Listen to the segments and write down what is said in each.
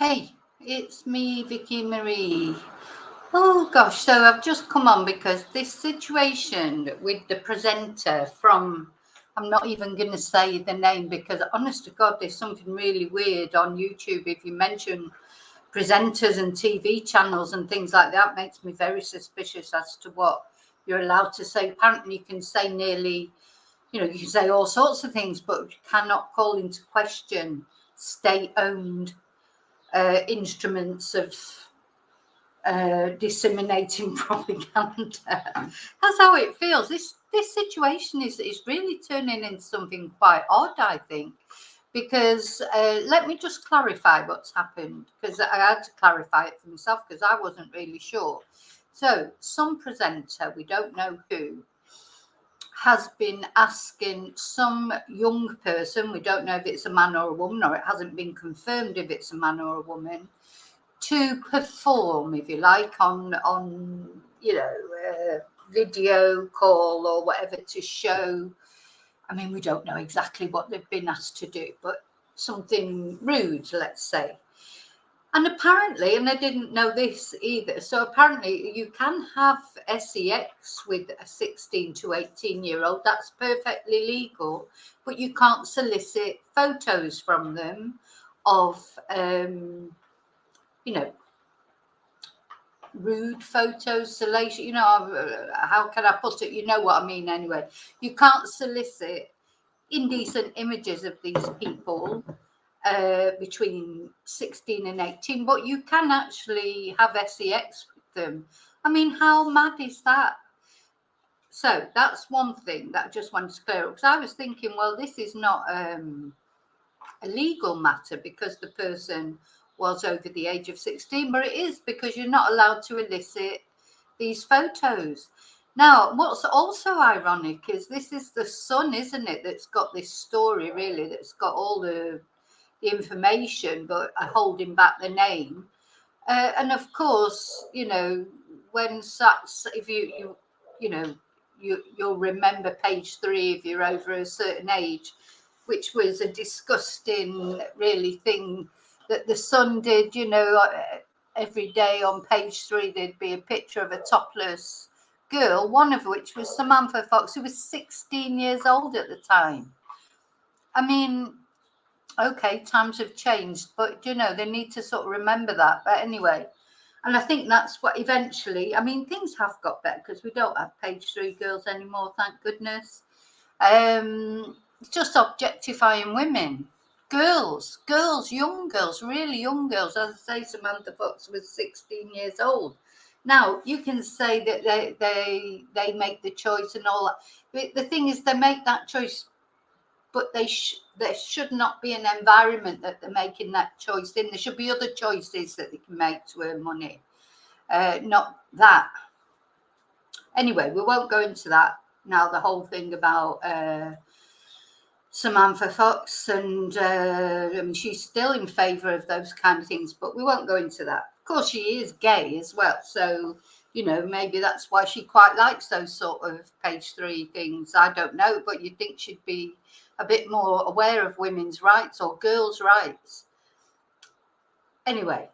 Hey, it's me, Vicky Marie. Oh gosh, so I've just come on because this situation with the presenter from, I'm not even going to say the name because, honest to God, there's something really weird on YouTube. If you mention presenters and TV channels and things like that, makes me very suspicious as to what you're allowed to say. Apparently, you can say nearly, you can say all sorts of things, but you cannot call into question state-owned instruments of disseminating propaganda. That's how it feels. This situation is really turning into something quite odd, I think, because let me just clarify what's happened, because I had to clarify it for myself because I wasn't really sure. So some presenter, we don't know who, has been asking some young person, we don't know if it's a man or a woman, or it hasn't been confirmed if it's a man or a woman, to perform, if you like, on video call or whatever, to show. I mean, we don't know exactly what they've been asked to do, but something rude, let's say. And apparently, and I didn't know this either, so apparently you can have sex with a 16 to 18-year-old. That's perfectly legal, but you can't solicit photos from them of, rude photos, salacious, how can I put it? You know what I mean anyway. You can't solicit indecent images of these people between 16 and 18, but you can actually have sex with them. I mean, how mad is that? So that's one thing that I just wanted to clear up, because I was thinking, well, this is not a legal matter because the person was over the age of 16, but it is because you're not allowed to elicit these photos. Now, what's also ironic is this is the Sun, isn't it, that's got this story, really, that's got all the information, but are holding back the name. And of course, when such, if you'll remember page 3 if you're over a certain age, which was a disgusting, really thing that the Sun did. Every day on page 3 there'd be a picture of a topless girl, one of which was Samantha Fox, who was 16 years old at the time. I mean, okay, times have changed, but they need to sort of remember that. But anyway, and I think that's what eventually, I mean, things have got better because we don't have page 3 girls anymore, thank goodness. It's just objectifying women, girls, young girls, really young girls. As I say, Samantha Fox was 16 years old. Now you can say that they make the choice and all that, but the thing is, they make that choice, but there should not be an environment that they're making that choice in. There should be other choices that they can make to earn money, not that. Anyway, we won't go into that now, the whole thing about Samantha Fox, and I mean, she's still in favour of those kind of things, but we won't go into that. Of course, she is gay as well, so maybe that's why she quite likes those sort of page 3 things. I don't know, but you'd think she'd be a bit more aware of women's rights or girls' rights. Anyway,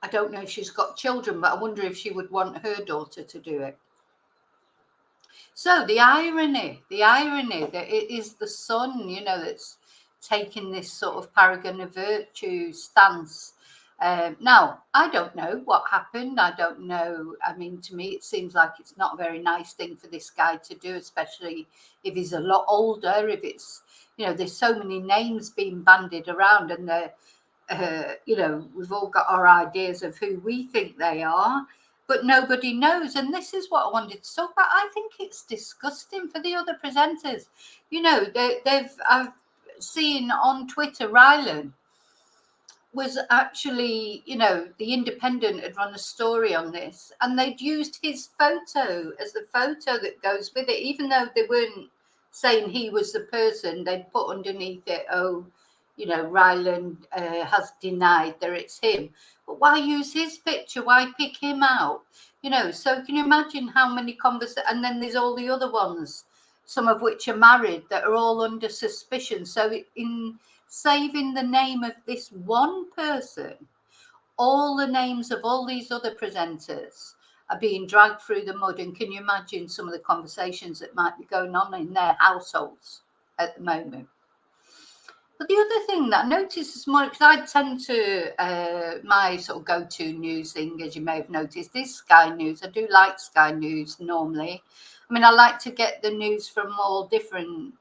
I don't know if she's got children, but I wonder if she would want her daughter to do it. So the irony that it is the Sun, that's taking this sort of paragon of virtue stance. Now, I don't know what happened. I don't know. I mean, to me, it seems like it's not a very nice thing for this guy to do, especially if he's a lot older. If it's, there's so many names being bandied around, and we've all got our ideas of who we think they are, but nobody knows. And this is what I wanted to talk about. I think it's disgusting for the other presenters. I've seen on Twitter, Rylan was actually, the Independent had run a story on this, and they'd used his photo as the photo that goes with it, even though they weren't saying he was the person. They'd put underneath it, Ryland has denied that it's him. But why use his picture? Why pick him out? So can you imagine how many conversations? And then there's all the other ones, some of which are married, that are all under suspicion. So in saving the name of this one person, all the names of all these other presenters are being dragged through the mud. And can you imagine some of the conversations that might be going on in their households at the moment? But the other thing that I noticed this morning, because I tend to, my sort of go-to news thing, as you may have noticed, is Sky News. I do like Sky News normally. I mean, I like to get the news from all different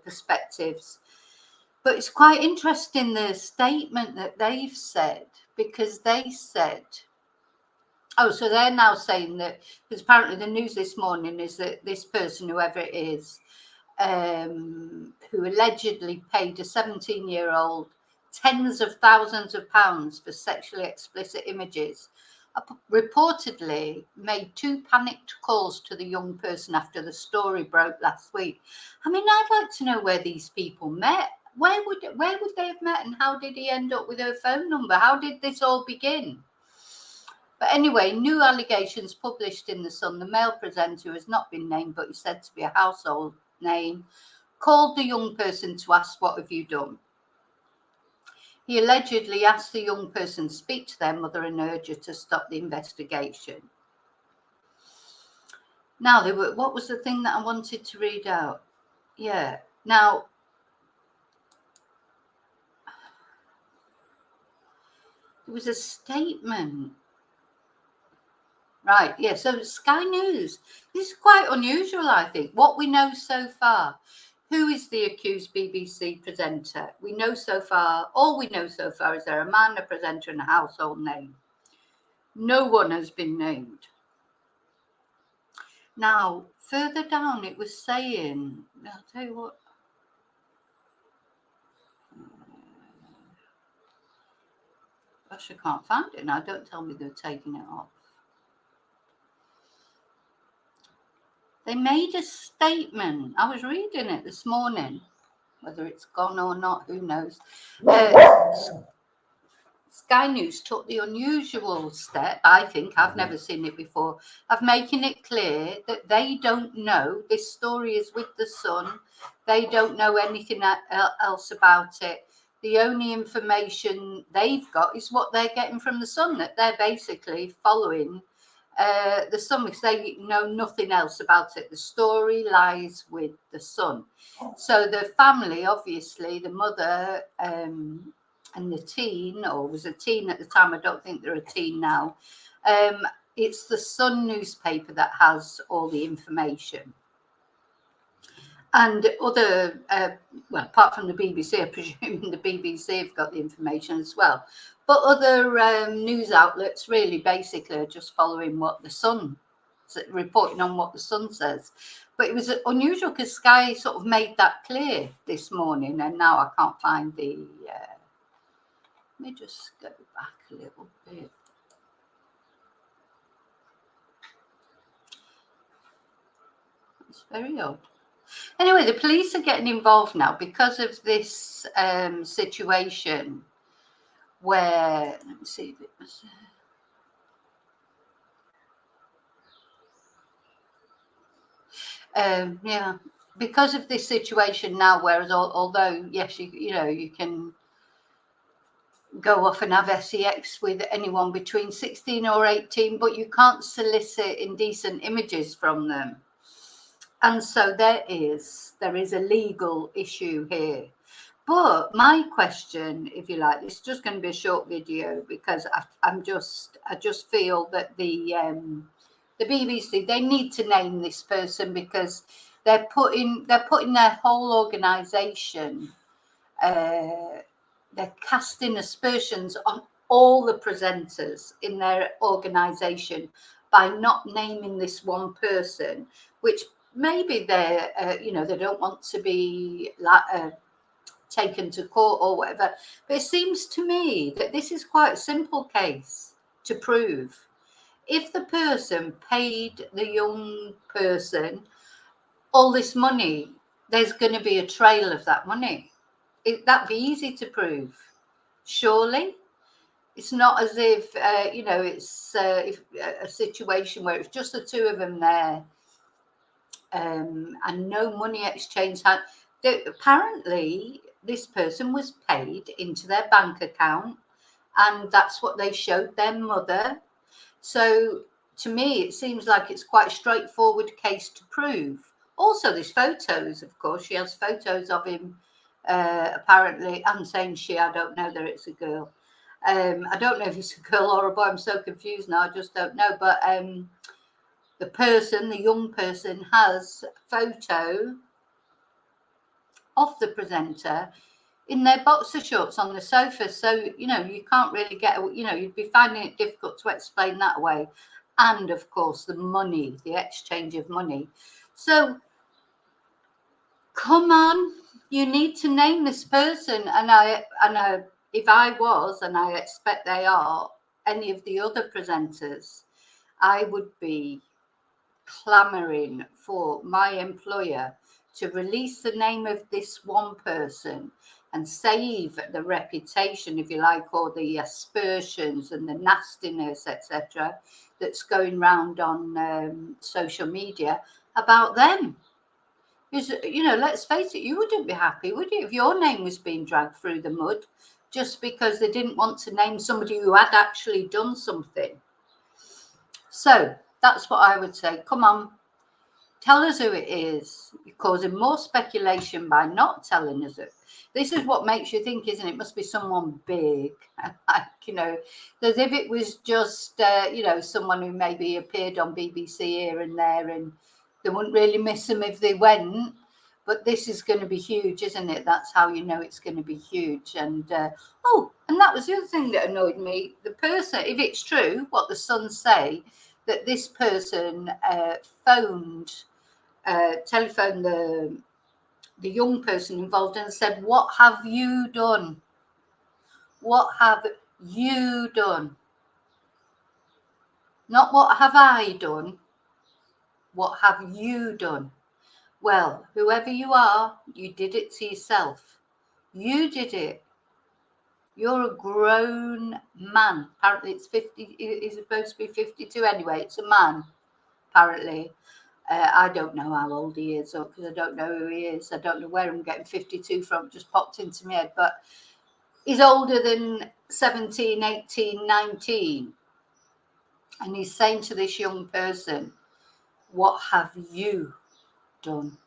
perspectives. But it's quite interesting, the statement that they've said, because they said, oh, so they're now saying that, because apparently the news this morning is that this person, whoever it is, who allegedly paid a 17-year-old tens of thousands of pounds for sexually explicit images, reportedly made 2 panicked calls to the young person after the story broke last week. I mean, I'd like to know where these people met. Where would they have met, and how did he end up with her phone number? How did this all begin? But anyway, new allegations published in The Sun. The male presenter, who has not been named, but is said to be a household name, called the young person to ask, "What have you done?" He allegedly asked the young person to speak to their mother and urge her to stop the investigation. Now, what was the thing that I wanted to read out? Yeah. Now, there was a statement. Right, yeah, so Sky News. This is quite unusual, I think. What we know so far. Who is the accused BBC presenter? We know so far, all we know so far is they're a man, a presenter, and a household name. No one has been named. Now, further down, it was saying, I'll tell you what. Gosh, I can't find it now. Don't tell me they're taking it off. They made a statement. I was reading it this morning. Whether it's gone or not, who knows. Sky News took the unusual step, I think, I've never seen it before, of making it clear that they don't know. This story is with The Sun. They don't know anything else about it. The only information they've got is what they're getting from The Sun, that they're basically following The Sun, because they know nothing else about it. The story lies with The Sun. So the family, obviously, the mother and the teen, or was a teen at the time, I don't think they're a teen now, it's the Sun newspaper that has all the information. And other, well, apart from the BBC, I'm presuming the BBC have got the information as well. But other news outlets really basically are just following what the Sun, reporting on what the Sun says. But it was unusual because Sky sort of made that clear this morning, and now I can't find the. Let me just go back a little bit. It's very odd. Anyway, the police are getting involved now because of this situation where, let me see if it was. Yeah, because of this situation now, whereas although yes, you can go off and have sex with anyone between 16 or 18, but you can't solicit indecent images from them. And so there is a legal issue here. But my question, if you like, this is just going to be a short video because I just feel that the BBC, they need to name this person because they're putting their whole organisation, they're casting aspersions on all the presenters in their organisation by not naming this one person, which maybe they're they don't want to be taken to court or whatever. But it seems to me that this is quite a simple case to prove. If the person paid the young person all this money, there's going to be a trail of that money. That'd be easy to prove, surely. It's not as if it's if a situation where it's just the two of them there, and no money exchange. Apparently, this person was paid into their bank account, and that's what they showed their mother. So to me, it seems like it's quite a straightforward case to prove. Also, there's photos, of course. She has photos of him, apparently. I'm saying she, I don't know that it's a girl. I don't know if it's a girl or a boy. I'm so confused now. I just don't know. But the young person, has a photo of the presenter in their boxer shorts on the sofa. So, you can't really you'd be finding it difficult to explain that away. And of course, the money, the exchange of money. So, come on, you need to name this person. And if I was, and I expect they are, any of the other presenters, I would be clamoring for my employer to release the name of this one person and save the reputation, if you like, or the aspersions and the nastiness, etc., that's going round on social media about them. Because, let's face it, you wouldn't be happy, would you, if your name was being dragged through the mud just because they didn't want to name somebody who had actually done something? So that's what I would say. Come on, tell us who it is. You're causing more speculation by not telling us it. This is what makes you think, isn't it? It must be someone big. Like, as if it was just, someone who maybe appeared on BBC here and there, and they wouldn't really miss them if they went. But this is going to be huge, isn't it? That's how you know it's going to be huge. And, and that was the other thing that annoyed me. The person, if it's true, what the Sun say, that this person telephoned the young person involved and said, "What have you done? What have you done? Not what have I done? What have you done?" Well, whoever you are, you did it to yourself. You did it. You're a grown man. Apparently it's 50. He's supposed to be 52 anyway. It's a man, apparently. I don't know how old he is, because I don't know who he is. I don't know where I'm getting 52 from. It just popped into my head. But he's older than 17, 18, 19. And he's saying to this young person, "What have you done?"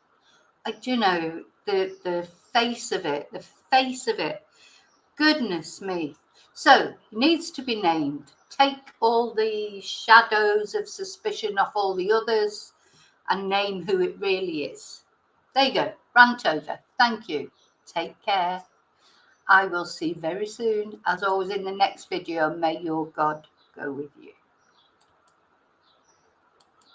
The face of it, goodness me. So he needs to be named. Take all the shadows of suspicion off all the others and name who it really is. There you go. Rant over. Thank you. Take care. I will see you very soon. As always, in the next video, may your God go with you.